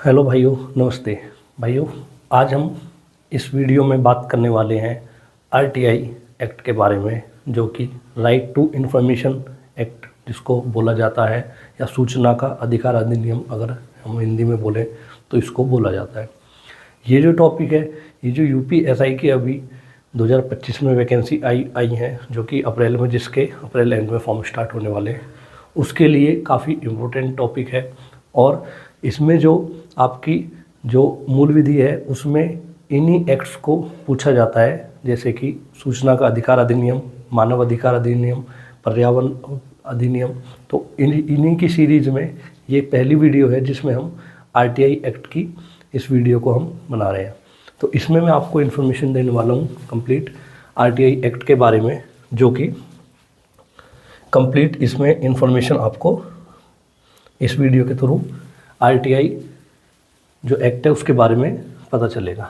Hello भाइयों, नमस्ते भाइयों। आज हम इस वीडियो में बात करने वाले हैं आरटीआई एक्ट के बारे में, जो कि राइट टू इन्फॉर्मेशन एक्ट जिसको बोला जाता है, या सूचना का अधिकार अधिनियम अगर हम हिंदी में बोलें तो इसको बोला जाता है। ये जो टॉपिक है, ये जो यूपीएसआई की अभी 2025 में वैकेंसी आई है, जो कि अप्रैल में, जिसके अप्रैल एंड में फॉर्म स्टार्ट होने वाले हैं, उसके लिए काफ़ी इम्पोर्टेंट टॉपिक है। और इसमें जो आपकी जो मूल विधि है उसमें इन्हीं एक्ट्स को पूछा जाता है, जैसे कि सूचना का अधिकार अधिनियम, मानव अधिकार अधिनियम, पर्यावरण अधिनियम। तो इन्हीं की सीरीज़ में ये पहली वीडियो है जिसमें हम आरटीआई एक्ट की इस वीडियो को हम बना रहे हैं। तो इसमें मैं आपको इन्फॉर्मेशन देने वाला हूँ कंप्लीट आरटीआई एक्ट के बारे में, जो कि कंप्लीट इसमें इन्फॉर्मेशन आपको इस वीडियो के थ्रू आरटीआई जो एक्ट है उसके बारे में पता चलेगा।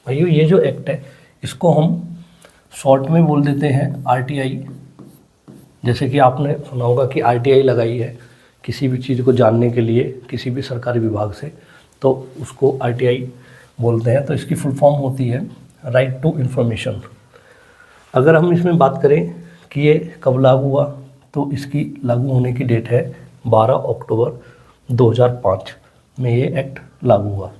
भाइयों, ये जो एक्ट है इसको हम शॉर्ट में बोल देते हैं आरटीआई। जैसे कि आपने सुना होगा कि आरटीआई लगाई है किसी भी चीज़ को जानने के लिए किसी भी सरकारी विभाग से, तो उसको आरटीआई बोलते हैं। तो इसकी फुल फॉर्म होती है राइट टू इन्फॉर्मेशन। अगर हम इसमें बात करें कि ये कब लागू हुआ, तो इसकी लागू होने की डेट है 12 अक्टूबर 2005 में ये एक्ट लागू हुआ।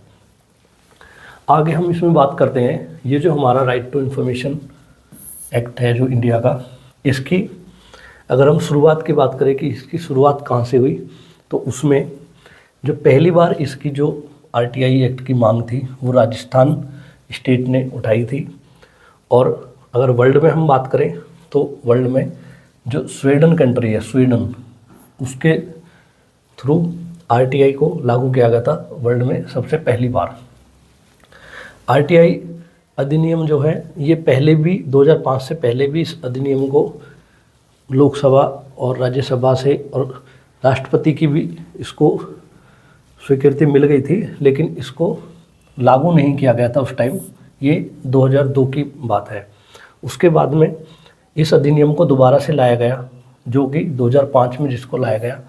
आगे हम इसमें बात करते हैं, ये जो हमारा राइट टू इन्फॉर्मेशन एक्ट है जो इंडिया का, इसकी अगर हम शुरुआत की बात करें कि इसकी शुरुआत कहाँ से हुई, तो उसमें जो पहली बार इसकी जो आरटीआई एक्ट की मांग थी वो राजस्थान स्टेट ने उठाई थी। और अगर वर्ल्ड में हम बात करें तो वर्ल्ड में जो स्वीडन कंट्री है, स्वीडन, उसके थ्रू आरटीआई को लागू किया गया था वर्ल्ड में सबसे पहली बार। आरटीआई अधिनियम जो है ये पहले भी 2005 से पहले भी इस अधिनियम को लोकसभा और राज्यसभा से और राष्ट्रपति की भी इसको स्वीकृति मिल गई थी, लेकिन इसको लागू नहीं किया गया था उस टाइम। ये 2002 की बात है। उसके बाद में इस अधिनियम को दोबारा से लाया गया, जो कि 2005 में जिसको लाया गया,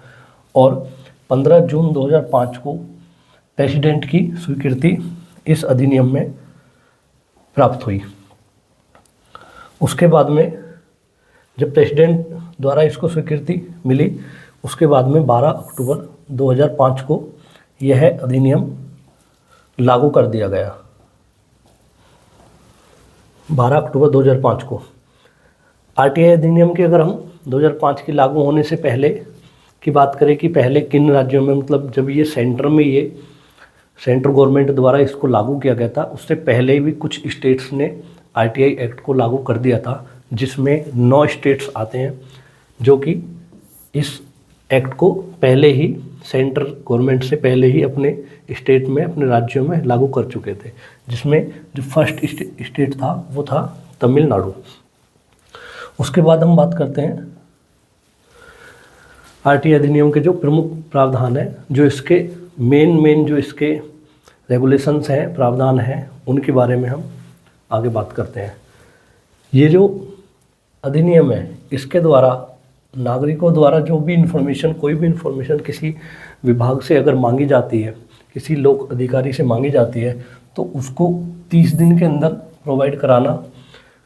और 15 जून 2005 को प्रेसिडेंट की स्वीकृति इस अधिनियम में प्राप्त हुई। उसके बाद में जब प्रेसिडेंट द्वारा इसको स्वीकृति मिली, उसके बाद में 12 अक्टूबर 2005 को यह अधिनियम लागू कर दिया गया। 12 अक्टूबर 2005 को आरटीआई अधिनियम की अगर हम 2005 की लागू होने से पहले की बात करें कि पहले किन राज्यों में, मतलब जब ये सेंटर में, ये सेंट्रल गवर्नमेंट द्वारा इसको लागू किया गया था, उससे पहले भी कुछ स्टेट्स ने आरटीआई एक्ट को लागू कर दिया था, जिसमें 9 स्टेट्स आते हैं जो कि इस एक्ट को पहले ही सेंट्रल गवर्नमेंट से पहले ही अपने स्टेट में, अपने राज्यों में लागू कर चुके थे। जिसमें जो फर्स्ट स्टेट था वो था तमिलनाडु। उसके बाद हम बात करते हैं आरटीआई अधिनियम के जो प्रमुख प्रावधान है, जो इसके मेन जो इसके रेगुलेशंस हैं, प्रावधान हैं, उनके बारे में हम आगे बात करते हैं। ये जो अधिनियम है, इसके द्वारा नागरिकों द्वारा जो भी इन्फॉर्मेशन, कोई भी इन्फॉर्मेशन किसी विभाग से अगर मांगी जाती है, किसी लोक अधिकारी से मांगी जाती है, तो उसको 30 दिन के अंदर प्रोवाइड कराना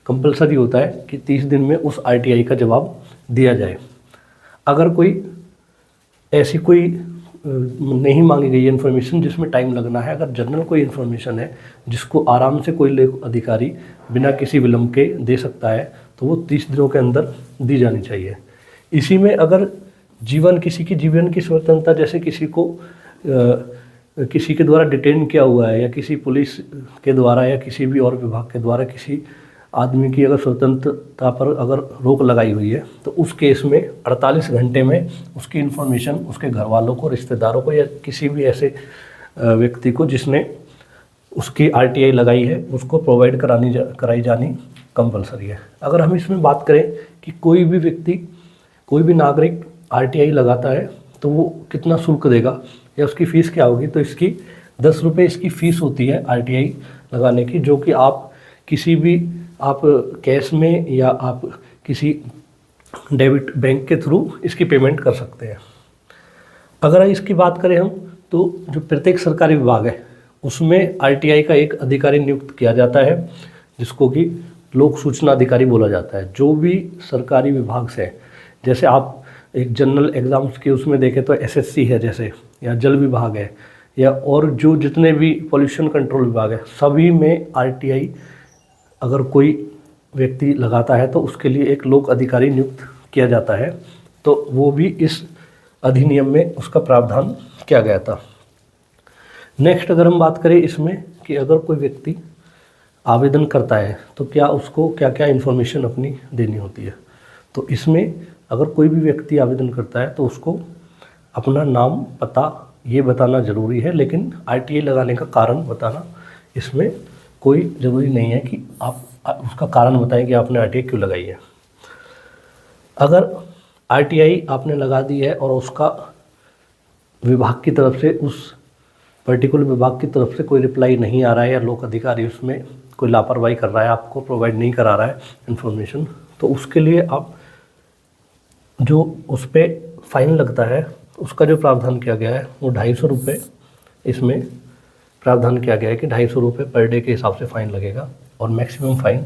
कंपलसरी होता है कि 30 दिन में उस आरटीआई का जवाब दिया जाए। अगर कोई ऐसी कोई नहीं मांगी गई इन्फॉर्मेशन जिसमें टाइम लगना है, अगर जनरल कोई इन्फॉर्मेशन है जिसको आराम से कोई लोक अधिकारी बिना किसी विलंब के दे सकता है, तो वो 30 दिनों के अंदर दी जानी चाहिए। इसी में अगर किसी की जीवन की स्वतंत्रता, जैसे किसी के द्वारा डिटेन किया हुआ है, या किसी पुलिस के द्वारा या किसी भी और विभाग के द्वारा किसी आदमी की अगर स्वतंत्रता पर अगर रोक लगाई हुई है, तो उस केस में 48 घंटे में उसकी इन्फॉर्मेशन उसके घर वालों को, रिश्तेदारों को, या किसी भी ऐसे व्यक्ति को जिसने उसकी आरटीआई लगाई है, उसको प्रोवाइड कराई जानी कंपलसरी है। अगर हम इसमें बात करें कि कोई भी व्यक्ति, कोई भी नागरिक आरटीआई लगाता है तो वो कितना शुल्क देगा या उसकी फ़ीस क्या होगी, तो इसकी 10 रुपये इसकी फ़ीस होती है आरटीआई लगाने की, जो कि आप किसी भी, आप कैश में या आप किसी डेबिट बैंक के थ्रू इसकी पेमेंट कर सकते हैं। अगर इसकी बात करें हम तो जो प्रत्येक सरकारी विभाग है उसमें आरटीआई का एक अधिकारी नियुक्त किया जाता है, जिसको कि लोक सूचना अधिकारी बोला जाता है। जो भी सरकारी विभाग से है, जैसे आप एक जनरल एग्ज़ाम्स के उसमें देखें तो एसएससी है जैसे, या जल विभाग है, या और जो जितने भी पॉल्यूशन कंट्रोल विभाग है, सभी में आरटीआई अगर कोई व्यक्ति लगाता है तो उसके लिए एक लोक अधिकारी नियुक्त किया जाता है। तो वो भी इस अधिनियम में उसका प्रावधान किया गया था। नेक्स्ट अगर हम बात करें इसमें कि अगर कोई व्यक्ति आवेदन करता है तो क्या उसको क्या क्या इन्फॉर्मेशन अपनी देनी होती है। तो इसमें अगर कोई भी व्यक्ति आवेदन करता है तो उसको अपना नाम, पता ये बताना ज़रूरी है, लेकिन आरटीआई लगाने का कारण बताना इसमें कोई ज़रूरी नहीं है कि आप उसका कारण बताएं कि आपने आरटीआई क्यों लगाई है। अगर आरटीआई आपने लगा दी है और उसका विभाग की तरफ से, उस पर्टिकुलर विभाग की तरफ से कोई रिप्लाई नहीं आ रहा है, या लोक अधिकारी उसमें कोई लापरवाही कर रहा है, आपको प्रोवाइड नहीं करा रहा है इन्फॉर्मेशन, तो उसके लिए आप जो उस पर फ़ाइन लगता है उसका जो प्रावधान किया गया है वो 250 रुपये इसमें प्रावधान किया गया है कि 250 रुपये पर डे के हिसाब से फ़ाइन लगेगा, और मैक्सिमम फ़ाइन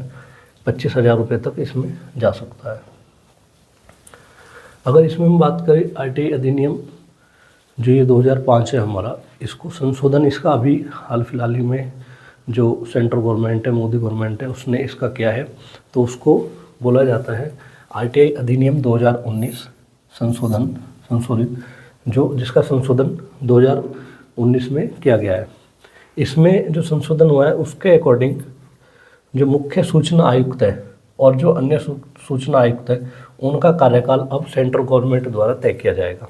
25,000 रुपये तक इसमें जा सकता है। अगर इसमें हम बात करें आरटीआई अधिनियम जो ये 2005 है हमारा, इसको संशोधन इसका अभी हाल फिलहाल ही में जो सेंट्रल गवर्नमेंट है, मोदी गवर्नमेंट है, उसने इसका किया है, तो उसको बोला जाता है आरटीआई अधिनियम 2019 संशोधित, जो जिसका संशोधन 2019 में किया गया है। इसमें जो संशोधन हुआ है उसके अकॉर्डिंग जो मुख्य सूचना आयुक्त है और जो अन्य सूचना आयुक्त है उनका कार्यकाल अब सेंट्रल गवर्नमेंट द्वारा तय किया जाएगा।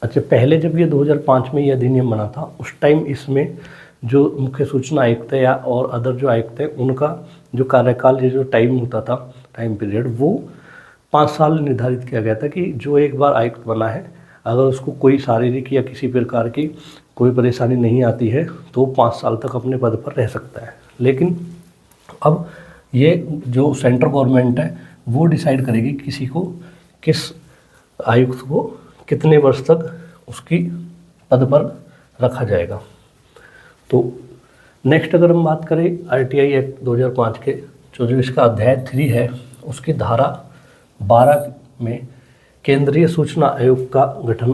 अच्छा, पहले जब ये 2005 में ये अधिनियम बना था उस टाइम इसमें जो मुख्य सूचना आयुक्त है या और अदर जो आयुक्त है उनका जो कार्यकाल, ये जो टाइम होता था, टाइम पीरियड, वो 5 साल निर्धारित किया गया था कि जो एक बार आयुक्त बना है अगर उसको कोई शारीरिक या किसी प्रकार की कोई परेशानी नहीं आती है तो 5 साल तक अपने पद पर रह सकता है। लेकिन अब ये जो सेंट्रल गवर्नमेंट है वो डिसाइड करेगी किसी को, किस आयुक्त को कितने वर्ष तक उसकी पद पर रखा जाएगा। तो नेक्स्ट अगर हम बात करें आरटीआई एक्ट 2005 के जो इसका अध्याय 3 है उसकी धारा 12 में केंद्रीय सूचना आयोग का गठन,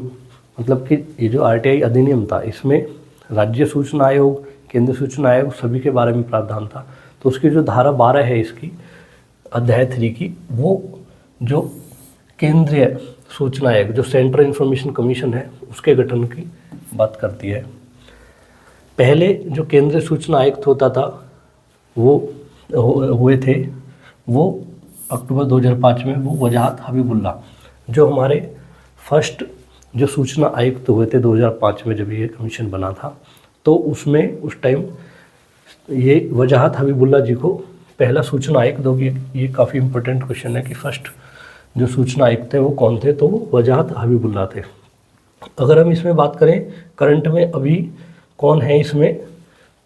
मतलब कि ये जो आरटीआई अधिनियम था इसमें राज्य सूचना आयोग, केंद्रीय सूचना आयोग सभी के बारे में प्रावधान था। तो उसकी जो धारा 12 है इसकी अध्याय 3 की, वो जो केंद्रीय सूचना आयोग जो सेंट्रल इंफॉर्मेशन कमीशन है उसके गठन की बात करती है। पहले जो केंद्रीय सूचना आयुक्त होता था वो हुए थे वो अक्टूबर 2005 में वो वजाहत हबीबुल्ला, जो हमारे फर्स्ट जो सूचना आयुक्त हुए थे 2005 में जब ये कमीशन बना था, तो उसमें उस टाइम ये वजाहत हबीबुल्ला जी को पहला सूचना आयुक्त होगी। ये काफ़ी इंपॉर्टेंट क्वेश्चन है कि फर्स्ट जो सूचना आयुक्त थे वो कौन थे, तो वो वजाहत हबीबुल्ला थे। अगर हम इसमें बात करें करंट में अभी कौन है इसमें,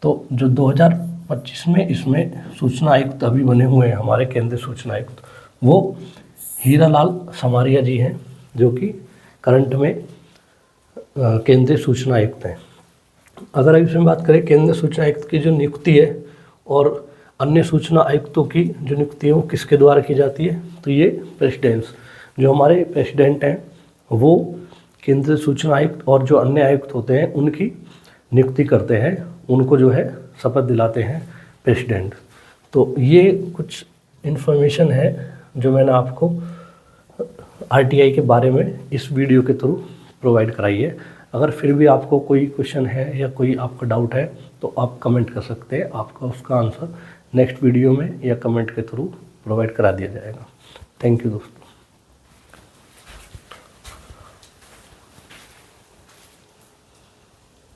तो जो 2025 में इसमें सूचना आयुक्त अभी बने हुए हैं हमारे केंद्रीय सूचना आयुक्त, वो हीरालाल समारिया जी हैं, जो कि करंट में केंद्रीय सूचना आयुक्त हैं। अगर इसमें बात करें केंद्रीय सूचना आयुक्त की जो नियुक्ति है और अन्य सूचना आयुक्तों की जो नियुक्ति है वो किसके द्वारा की जाती है, तो ये प्रेसिडेंट्स, जो हमारे प्रेसिडेंट हैं वो केंद्रीय सूचना आयुक्त और जो अन्य आयुक्त होते हैं उनकी नियुक्ति करते हैं, उनको जो है शपथ दिलाते हैं प्रेसिडेंट। तो ये कुछ इन्फॉर्मेशन है जो मैंने आपको आरटीआई के बारे में इस वीडियो के थ्रू प्रोवाइड कराई है। अगर फिर भी आपको कोई क्वेश्चन है या कोई आपका डाउट है तो आप कमेंट कर सकते हैं, आपका उसका आंसर नेक्स्ट वीडियो में या कमेंट के थ्रू प्रोवाइड करा दिया जाएगा। थैंक यू दोस्तों।